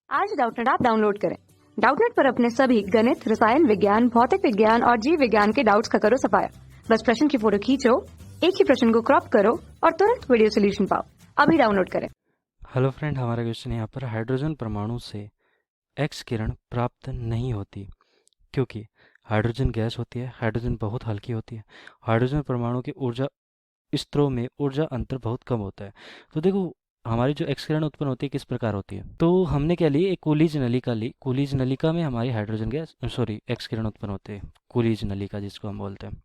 आज Doubtnut app download करें। Doubtnut पर अपने सभी गणित, रसायन विज्ञान, भौतिक विज्ञान और जीव विज्ञान के डाउट्स का करो सफाया। बस प्रश्न की फोटो खींचो, एक ही प्रश्न को क्रॉप करो और तुरंत वीडियो सोल्यूशन पाओ। अभी डाउनलोड करें। हेलो फ्रेंड, हमारा क्वेश्चन यहाँ पर हाइड्रोजन परमाणु से एक्स किरण प्राप्त नहीं होती क्योंकि हाइड्रोजन गैस होती है, हाइड्रोजन बहुत हल्की होती है, हाइड्रोजन परमाणु की ऊर्जा स्तरों में ऊर्जा अंतर बहुत कम होता है। तो देखो, हमारी जो एक्स किरण उत्पन्न होती है किस प्रकार होती है। तो हमने क्या ली, एक कूलीज नलिका ली। कूलीज नलिका में हमारी हाइड्रोजन गैस एक्स किरण उत्पन्न होते हैं, कूलीज नलिका जिसको हम बोलते हैं।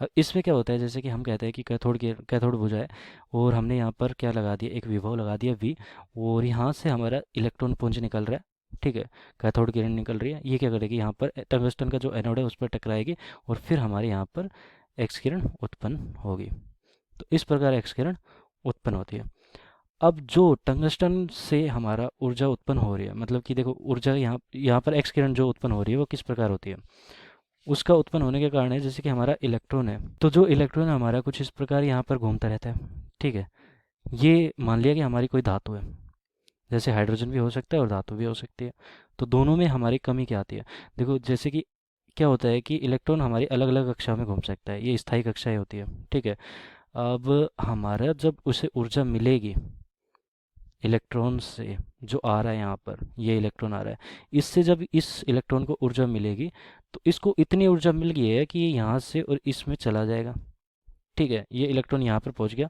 अब इसमें क्या होता है, जैसे कि हम कहते हैं कि कैथोड भुजा है और हमने यहाँ पर क्या लगा दिया, एक विभव लगा दिया V, और यहाँ से हमारा इलेक्ट्रॉन पुंज निकल रहा है। ठीक है, कैथोड किरण निकल रही है। ये क्या करेगी, यहाँ पर टंगस्टन का जो एनोड है उस पर टकराएगी और फिर हमारे यहाँ पर एक्स किरण उत्पन्न होगी। तो इस प्रकार एक्स किरण उत्पन्न होती है। अब जो टंगस्टन से हमारा ऊर्जा उत्पन्न हो रही है, मतलब कि देखो ऊर्जा यहाँ यहाँ पर एक्स किरण जो उत्पन्न हो रही है वो किस प्रकार होती है। उसका उत्पन्न होने के कारण है, जैसे कि हमारा इलेक्ट्रॉन है, तो जो इलेक्ट्रॉन हमारा कुछ इस प्रकार यहाँ पर घूमता रहता है। ठीक है, ये मान लिया कि हमारी कोई धातु है, जैसे हाइड्रोजन भी हो सकता है और धातु भी हो सकती है। तो दोनों में हमारी कमी क्या आती है, देखो जैसे कि क्या होता है कि इलेक्ट्रॉन हमारी अलग अलग कक्षाओं में घूम सकता है, ये स्थायी कक्षाएं होती है। ठीक है, अब हमारा जब उसे ऊर्जा मिलेगी इलेक्ट्रॉन से, जो आ रहा है यहाँ पर, ये इलेक्ट्रॉन आ रहा है, इससे जब इस इलेक्ट्रॉन को ऊर्जा मिलेगी तो इसको इतनी ऊर्जा मिल गई है कि ये यहाँ से और इसमें चला जाएगा। ठीक है, ये इलेक्ट्रॉन यहाँ पर पहुँच गया,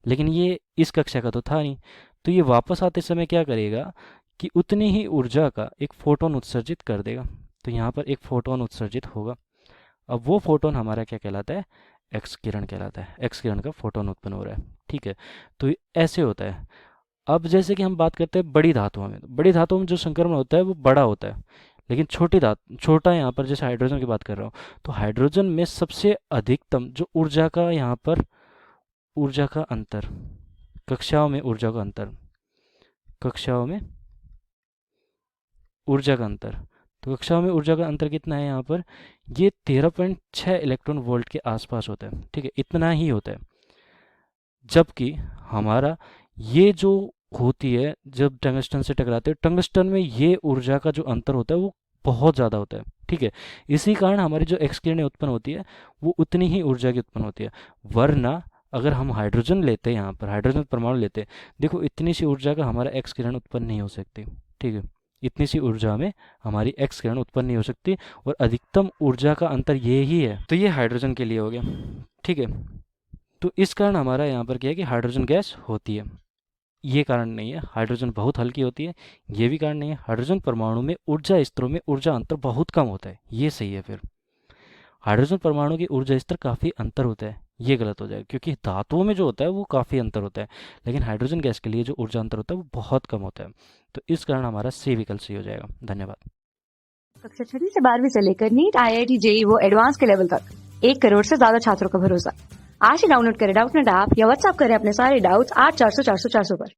लेकिन ये इस कक्षा का तो था नहीं। तो ये वापस आते समय क्या करेगा कि उतनी ही ऊर्जा का एक फोटोन उत्सर्जित कर देगा। तो यहाँ पर एक फोटोन उत्सर्जित होगा। अब वो फोटोन हमारा क्या कहलाता है, एक्स किरण कहलाता है। एक्स किरण का फोटोन उत्पन्न हो रहा है। ठीक है, तो ये ऐसे होता है। अब जैसे कि हम बात करते हैं बड़ी धातुओं में, तो बड़ी धातुओं में जो संक्रमण होता है वो बड़ा होता है, लेकिन छोटा यहाँ पर जैसे हाइड्रोजन की बात कर रहा हूँ, तो हाइड्रोजन में सबसे अधिकतम जो ऊर्जा का यहाँ पर ऊर्जा का अंतर, कक्षाओं में ऊर्जा का अंतर, कक्षाओं में ऊर्जा का अंतर, तो कक्षाओं में ऊर्जा का अंतर कितना है यहाँ पर, ये 13.6 इलेक्ट्रॉन वोल्ट के आसपास होता है। ठीक है, इतना ही होता है। जबकि हमारा ये जो होती है, जब टंगस्टन से टकराते हैं, टंगस्टन में ये ऊर्जा का जो अंतर होता है वो बहुत ज़्यादा होता है। ठीक है, इसी कारण हमारी जो एक्स किरणें उत्पन्न होती है वो उतनी ही ऊर्जा की उत्पन्न होती है। वरना अगर हम हाइड्रोजन लेते हैं, यहाँ पर हाइड्रोजन परमाणु लेते हैं, देखो इतनी सी ऊर्जा का हमारा एक्स किरण उत्पन्न नहीं हो सकती। ठीक है, इतनी सी ऊर्जा में हमारी एक्स किरण उत्पन्न नहीं हो सकती, और अधिकतम ऊर्जा का अंतर ये ही है। तो ये हाइड्रोजन के लिए हो गया। ठीक है, तो इस कारण हमारा यहाँ पर क्या है कि हाइड्रोजन गैस होती है। ये कारण नहीं है, हाइड्रोजन बहुत हल्की होती है, ये भी कारण नहीं है। हाइड्रोजन परमाणु में ऊर्जा स्तरों में ऊर्जा अंतर बहुत कम होता है, ये सही है। फिर हाइड्रोजन परमाणु की ऊर्जा स्तर काफ़ी अंतर होता है, ये गलत हो जाएगा, क्योंकि धातुओं में जो होता है वो काफ़ी अंतर होता है, लेकिन हाइड्रोजन गैस के लिए जो ऊर्जा अंतर होता है वो बहुत कम होता है। तो इस कारण हमारा सी विकल्प सही हो जाएगा। धन्यवाद। कक्षा 6 से 12वीं से लेकर नीट, IIT, JEE वो एडवांस के लेवल तक 1 करोड़ से ज्यादा छात्रों का भरोसा। आज ही डाउनलोड करें डाउटनेट ऐप या व्हाट्सएप करें अपने सारे डाउट्स 8400 400 400 पर।